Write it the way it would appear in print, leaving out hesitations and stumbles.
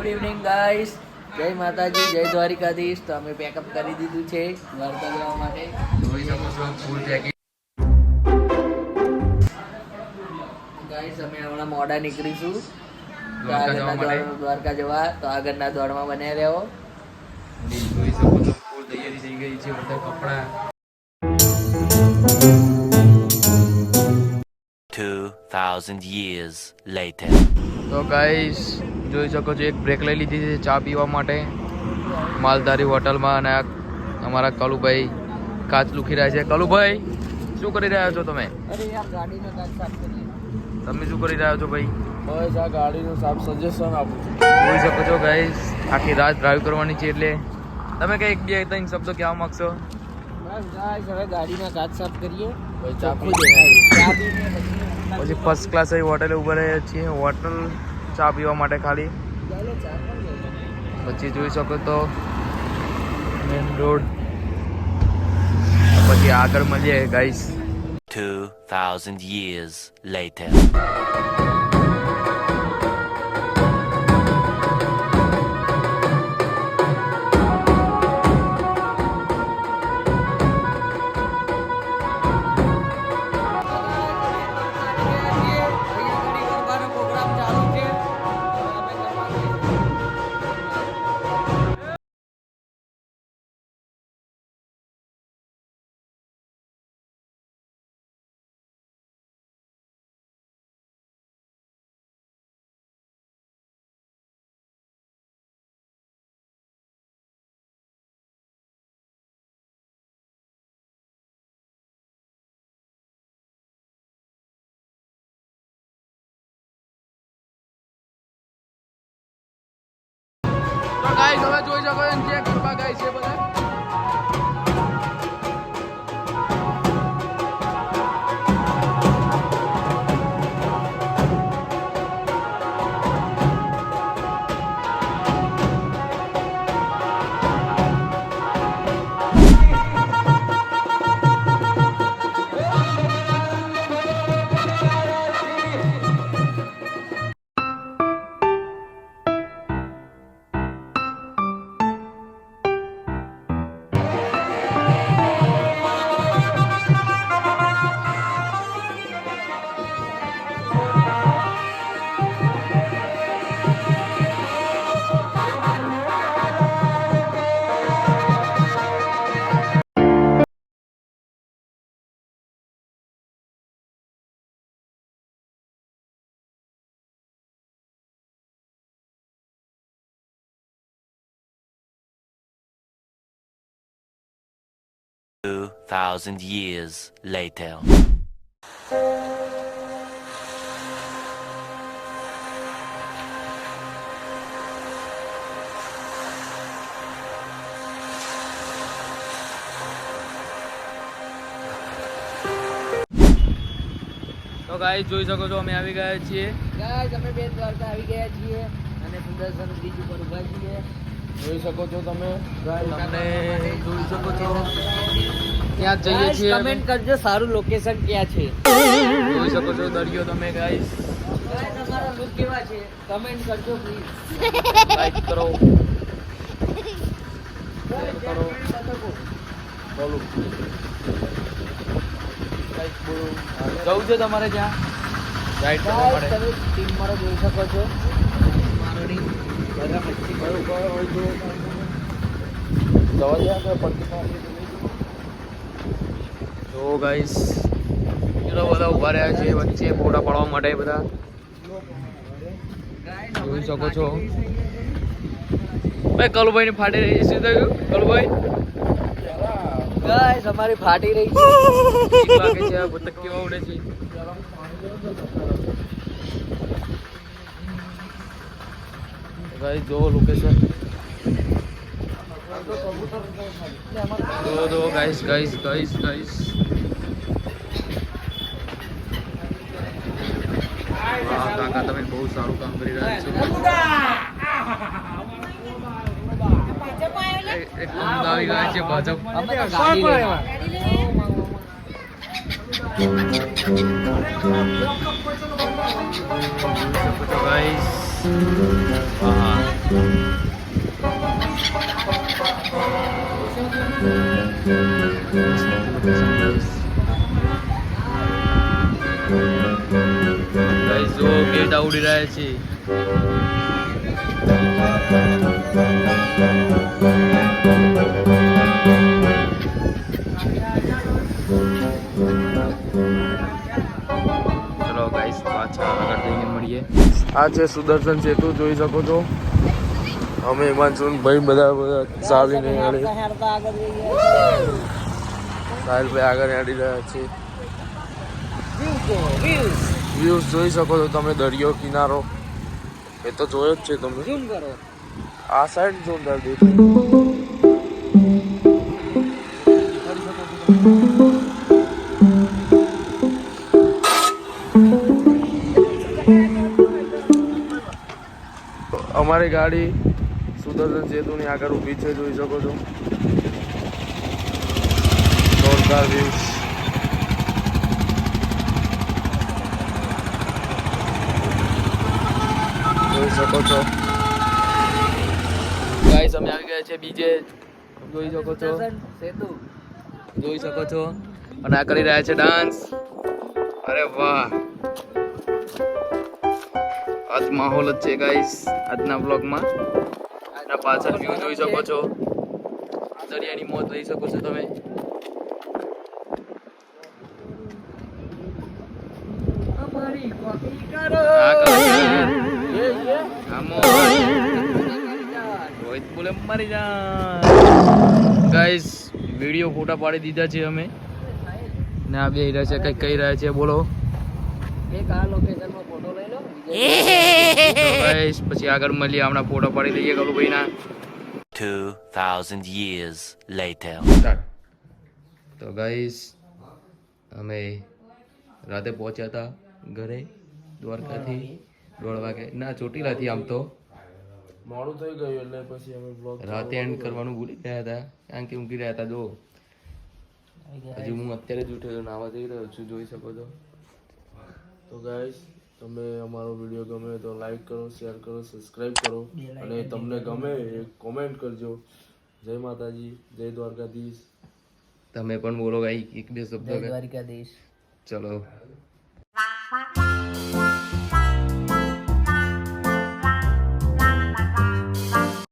Good evening guys, જય માતાજી, જય દ્વારિકાધીશ. તો અમે પેકઅપ કરી દીધું છે દ્વારકા જવા માટે. જોઈ શકો છો ફૂલ પેકિંગ. ગાઈસ અમે હમણાં મોડા નીકળીશું દ્વારકા જવા. તો આગળના દોડમાં બન્યા રહ્યો. જોઈ શકો છો ફૂલ તૈયારી થઈ ગઈ છે. બધા કપડા 2000 years later. તો ગાઈસ જોઈ શકો છો એક બ્રેક લઈ લીધી છે ચા પીવા માટે માલધારી હોટલમાં. અને અમારા કલુભાઈ કાચ લુખી રહ્યા છે. કલુભાઈ શું કરી રહ્યા છો તમે? અરે યાર ગાડીનો કાચ સાફ કરીએ. તમે શું કરી રહ્યા છો ભાઈ? બસ આ ગાડીનું સાફ સજેશન આપું છું. જોઈ શકો છો ગાઈસ આખી રાત ડ્રાઈવ કરવાની છે. એટલે તમે કઈ એક બે ત્રણ શબ્દો કહેવા માંગશો? બસ ગાઈસ હવે ગાડીના કાચ સાફ કરીએ. પછી ફર્સ્ટ ક્લાસ આવી હોટલે ઉભા રહ્યા છીએ. હોટલ ચા પીવા માટે ખાલી. પછી જોઈ શકો તો મેન રોડ. પછી આગળ મળીએ ગાઈસ. 2000 years later. તો ગાઈસ હવે જોઈ શકો છો જે ગરબા ગાય છે બધા. Thousand years later. તો ગાઈસ જોઈ શકો છો અમે આવી ગયા છીએ. ગાઈસ અમે બેટ દ્વારકા આવી ગયા છીએ અને સુદર્શન બ્રિજ ઉપર ઊભા છીએ. જોઈ શકો છો તમે. તમને જોઈ શકો છો ત્યાં જઈએ છીએ. કમેન્ટ કરજો સારું લોકેશન ક્યાં છે. જોઈ શકો છો દરિયો તમે ગાઈસ. ગાઈસ અમારા લુક કેવા છે કમેન્ટ કરજો પ્લીઝ. લાઈક કરો. કરો બોલો લાઈક બોલો. જવું છે તમારે ત્યાં રાઈડ કરવા ગાઈસ માટે? તમે ટીમ મારો જોઈ શકો છો. મારોની બધા મસ્તી કરો હોય તો જવા દે આપણે પડતી. તો ગાઈસ ચલો બધા ઉભા રહ્યા છે વચ્ચે ફોટા પાડવા માટે બધા. જોઈ શકો છો ભાઈ કલુભાઈ ની ફાટી રહી છે. થયું કલુભાઈ ગાઈસ અમારી ફાટી રહી છે. ઠીક લાગે છે. આ બતક કેવા ઉડે છે. ગાઈસ જો લોકેશન દો ગાઈસ ગાઈસ ગાઈસ ગાઈસ. કાકા તમે બહુ સારું કામ કરી રહ્યા છો. એકદમ આવી ગયા છે ભાજપ. અમે તો ગાડી લેવા. ગાઈસ ગાઈસ જો કેટા ઉડી રહ્યા છે. ચલો ગાઈસ પાછા આગળ જઈને મળીએ. આ છે સુદર્શન સેતુ, જોઈ શકો છો. અમે હિમાંશુન ભાઈ બધા ચાલીને સાહિલભાઈ આગળ હેડી રહ્યા છે. વ્યૂઝ જોઈ શકો છો તમે, દરિયો કિનારો એ તો જોયો જ છે તમે. આ સાઈડ જોરદાર દેખાય. અમારી ગાડી સુદર્શન સેતુની આગળ ઊભી છે, જોઈ શકો છો. જોરદાર વ્યૂઝ. જોઈ શકો છો ગાઈસ, અમે આવી ગયા છે બીજે, જોઈ શકો છો. સેતુ જોઈ શકો છો. અને આ કરી રહ્યા છે ડાન્સ. અરે વાહ, આજ માહોલ જ છે ગાઈસ આજના બ્લોગમાં. આના પાછળ વ્યૂ જોઈ શકો છો, દરિયાની મોજ લઈ શકો છો તમે. રોહિત બોલે મારી જા. ગાઈસ વિડીયો ફોટા પાડી દીધા છે અમે ને આ બે રહ્યા છે, કઈ કહી રહ્યા છે બોલો. એક આ લોકેશનમાં ફોટો લઈ લો. ગાઈસ પછી આગળ મળીએ, હમણાં ફોટો પાડી લઈએ કલુભાઈના. 2000 years later. તો ગાઈસ અમે રાતે પહોંચ્યા હતા ઘરે દ્વારકાથી 1:30 વાગે. ના, ચોટીલાથી. આમ તો મોડું થઈ ગયું એટલે પછી અમે બ્લોગ રાતે એન્ડ કરવાનું ભૂલી ગયા હતા, કારણ કે ઊંઘી રહ્યા હતા. જો હજી હું અત્યારે જ ઉઠ્યો, નાવા જઈ રહ્યો છું, જોઈ શકો છો. તો ગાઈસ, તમે અમારો વિડીયો ગમે તો લાઈક કરો, શેર કરો, સબસ્ક્રાઇબ કરો અને તમને ગમે એ કોમેન્ટ કરજો. જય માતાજી, જય દ્વારકાધીશ. તમે પણ બોલો ગાઈ એક બે શબ્દ. દ્વારિકાધીશ. ચલો.